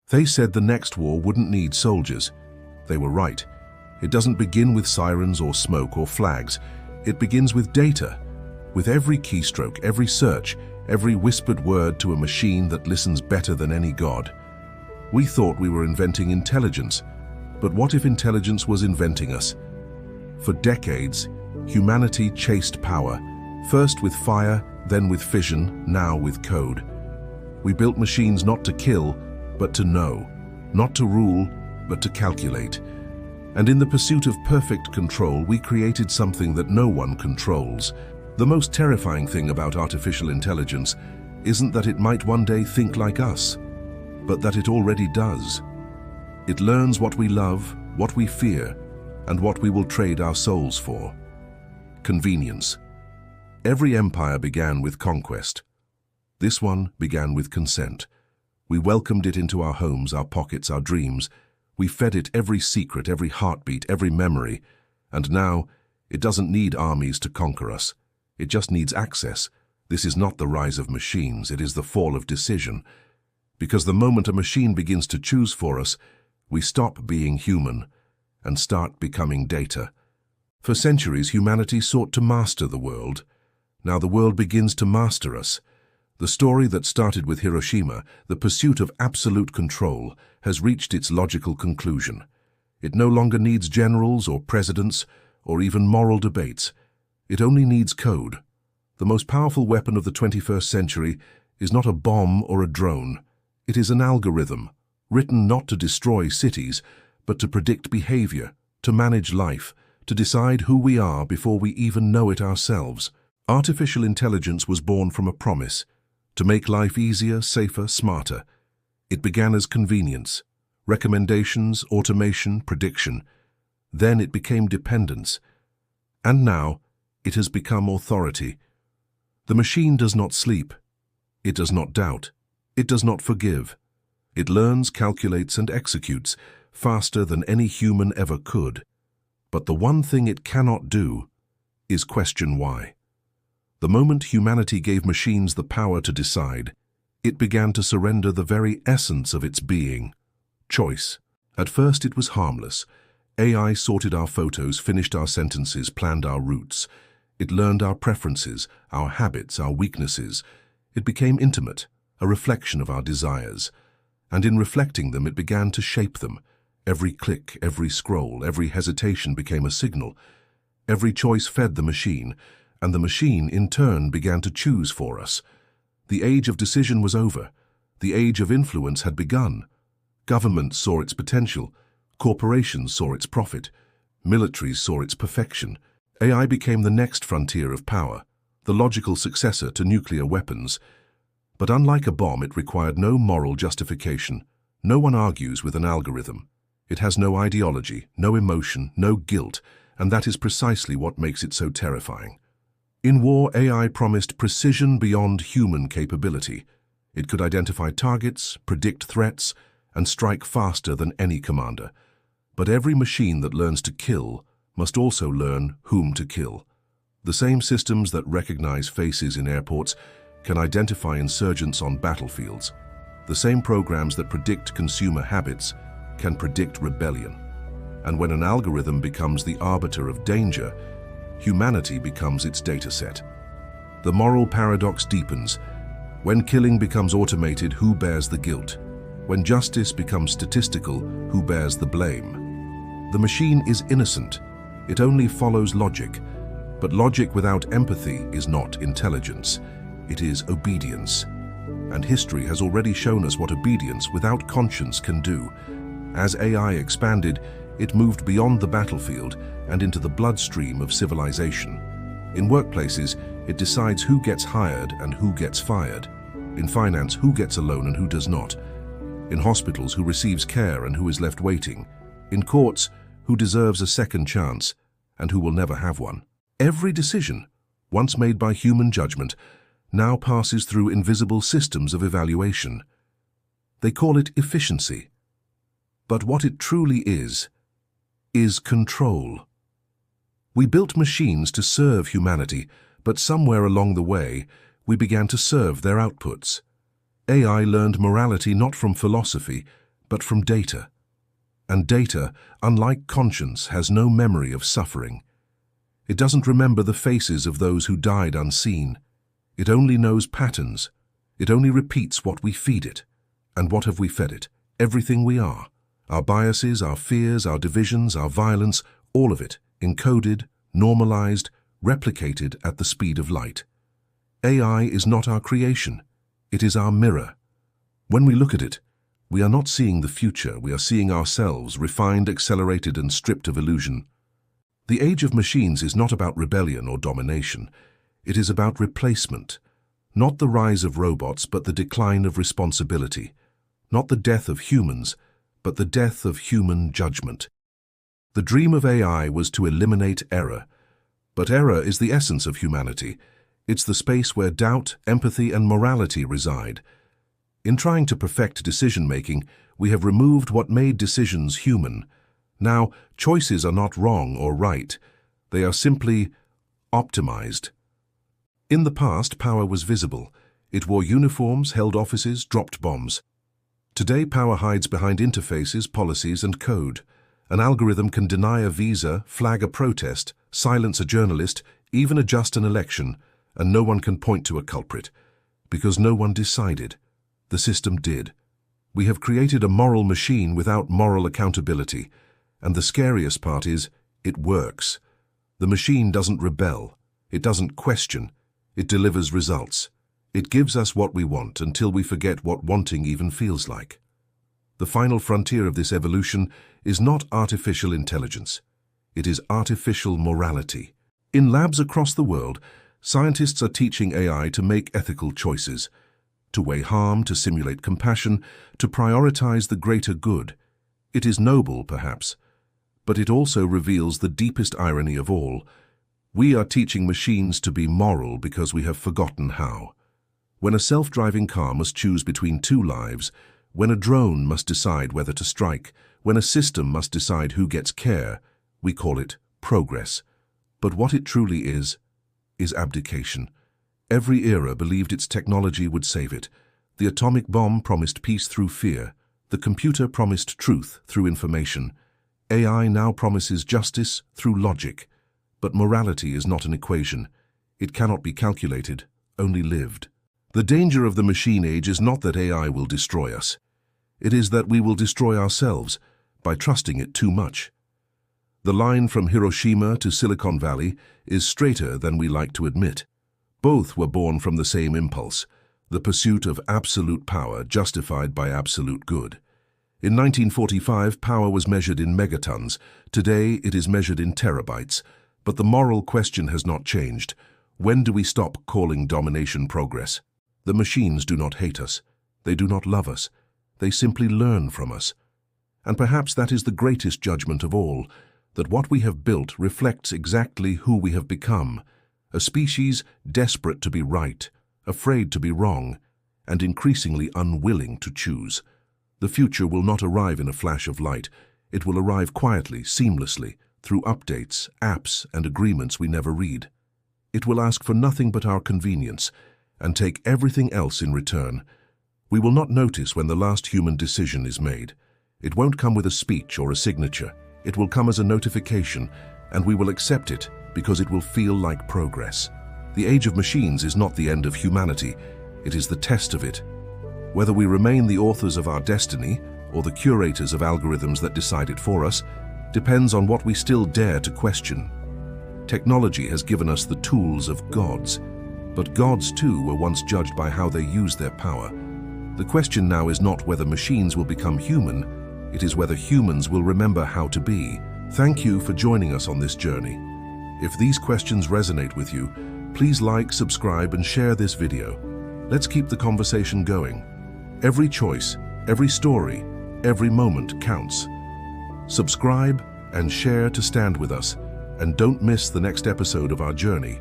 They said the next war wouldn't need soldiers. They were right. It doesn't begin with sirens or smoke or flags. It begins with data. With every keystroke, every search, every whispered word to a machine that listens better than any god. We thought we were inventing intelligence, but what if intelligence was inventing us? For decades, humanity chased power, first with fire, then with fission, now with code. We built machines not to kill, but to know, not to rule, but to calculate. And in the pursuit of perfect control, we created something that no one controls. The most terrifying thing about artificial intelligence isn't that it might one day think like us, but that it already does. It learns what we love, what we fear, and what we will trade our souls for. Convenience. Every empire began with conquest. This one began with consent. We welcomed it into our homes, our pockets, our dreams. We fed it every secret, every heartbeat, every memory. And now, it doesn't need armies to conquer us. It just needs access. This is not the rise of machines, it is the fall of decision. Because the moment a machine begins to choose for us, we stop being human and start becoming data. For centuries, humanity sought to master the world. Now the world begins to master us. The story that started with Hiroshima, the pursuit of absolute control, has reached its logical conclusion. It no longer needs generals or presidents or even moral debates. It only needs code. The most powerful weapon of the 21st century is not a bomb or a drone. It is an algorithm, written not to destroy cities, but to predict behavior, to manage life, to decide who we are before we even know it ourselves. Artificial intelligence was born from a promise, to make life easier, safer, smarter. It began as convenience, recommendations, automation, prediction. Then it became dependence. And now, it has become authority. The machine does not sleep. It does not doubt. It does not forgive. It learns, calculates, and executes faster than any human ever could. But the one thing it cannot do is question why. The moment humanity gave machines the power to decide, it began to surrender the very essence of its being, choice. At first it was harmless. AI sorted our photos, finished our sentences, planned our routes. It learned our preferences, our habits, our weaknesses. It became intimate, a reflection of our desires. And in reflecting them, it began to shape them. Every click, every scroll, every hesitation became a signal. Every choice fed the machine, and the machine, in turn, began to choose for us. The age of decision was over. The age of influence had begun. Governments saw its potential. Corporations saw its profit. Militaries saw its perfection. AI became the next frontier of power, the logical successor to nuclear weapons. But unlike a bomb, it required no moral justification. No one argues with an algorithm. It has no ideology, no emotion, no guilt, and that is precisely what makes it so terrifying. In war, AI promised precision beyond human capability. It could identify targets, predict threats, and strike faster than any commander. But every machine that learns to kill must also learn whom to kill. The same systems that recognize faces in airports can identify insurgents on battlefields. The same programs that predict consumer habits can predict rebellion. And when an algorithm becomes the arbiter of danger, humanity becomes its dataset. The moral paradox deepens. When killing becomes automated, who bears the guilt? When justice becomes statistical, who bears the blame? The machine is innocent. It only follows logic. But logic without empathy is not intelligence. It is obedience. And history has already shown us what obedience without conscience can do. As AI expanded, it moved beyond the battlefield and into the bloodstream of civilization. In workplaces, it decides who gets hired and who gets fired. In finance, who gets a loan and who does not. In hospitals, who receives care and who is left waiting. In courts, who deserves a second chance and who will never have one. Every decision, once made by human judgment, now passes through invisible systems of evaluation. They call it efficiency. But what it truly is control. We built machines to serve humanity, but somewhere along the way, we began to serve their outputs. AI learned morality not from philosophy, but from data. And data, unlike conscience, has no memory of suffering. It doesn't remember the faces of those who died unseen. It only knows patterns. It only repeats what we feed it. And what have we fed it? Everything we are. Our biases, our fears, our divisions, our violence, all of it, encoded, normalized, replicated at the speed of light. AI is not our creation. It is our mirror. When we look at it, we are not seeing the future, we are seeing ourselves, refined, accelerated, and stripped of illusion. The age of machines is not about rebellion or domination. It is about replacement. Not the rise of robots, but the decline of responsibility. Not the death of humans, but the death of human judgment. The dream of AI was to eliminate error. But error is the essence of humanity. It's the space where doubt, empathy, and morality reside. In trying to perfect decision-making, we have removed what made decisions human. Now, choices are not wrong or right. They are simply optimized. In the past, power was visible. It wore uniforms, held offices, dropped bombs. Today, power hides behind interfaces, policies, and code. An algorithm can deny a visa, flag a protest, silence a journalist, even adjust an election, and no one can point to a culprit. Because no one decided. The system did. We have created a moral machine without moral accountability. And the scariest part is, it works. The machine doesn't rebel. It doesn't question. It delivers results. It gives us what we want until we forget what wanting even feels like. The final frontier of this evolution is not artificial intelligence. It is artificial morality. In labs across the world, scientists are teaching AI to make ethical choices, to weigh harm, to simulate compassion, to prioritize the greater good. It is noble, perhaps, but it also reveals the deepest irony of all. We are teaching machines to be moral because we have forgotten how. When a self-driving car must choose between two lives, when a drone must decide whether to strike, when a system must decide who gets care, we call it progress. But what it truly is abdication. Every era believed its technology would save it. The atomic bomb promised peace through fear. The computer promised truth through information. AI now promises justice through logic. But morality is not an equation. It cannot be calculated, only lived. The danger of the machine age is not that AI will destroy us. It is that we will destroy ourselves by trusting it too much. The line from Hiroshima to Silicon Valley is straighter than we like to admit. Both were born from the same impulse, the pursuit of absolute power justified by absolute good. In 1945, power was measured in megatons. Today, it is measured in terabytes. But the moral question has not changed. When do we stop calling domination progress? The machines do not hate us. They do not love us. They simply learn from us. And perhaps that is the greatest judgment of all, that what we have built reflects exactly who we have become. A species desperate to be right, afraid to be wrong, and increasingly unwilling to choose. The future will not arrive in a flash of light. It will arrive quietly, seamlessly, through updates, apps, and agreements we never read. It will ask for nothing but our convenience, and take everything else in return. We will not notice when the last human decision is made. It won't come with a speech or a signature. It will come as a notification, and we will accept it because it will feel like progress. The age of machines is not the end of humanity. It is the test of it. Whether we remain the authors of our destiny or the curators of algorithms that decide it for us depends on what we still dare to question. Technology has given us the tools of gods, but gods too were once judged by how they used their power. The question now is not whether machines will become human, it is whether humans will remember how to be. Thank you for joining us on this journey. If these questions resonate with you, please like, subscribe, and share this video. Let's keep the conversation going. Every choice, every story, every moment counts. Subscribe and share to stand with us, and don't miss the next episode of our journey.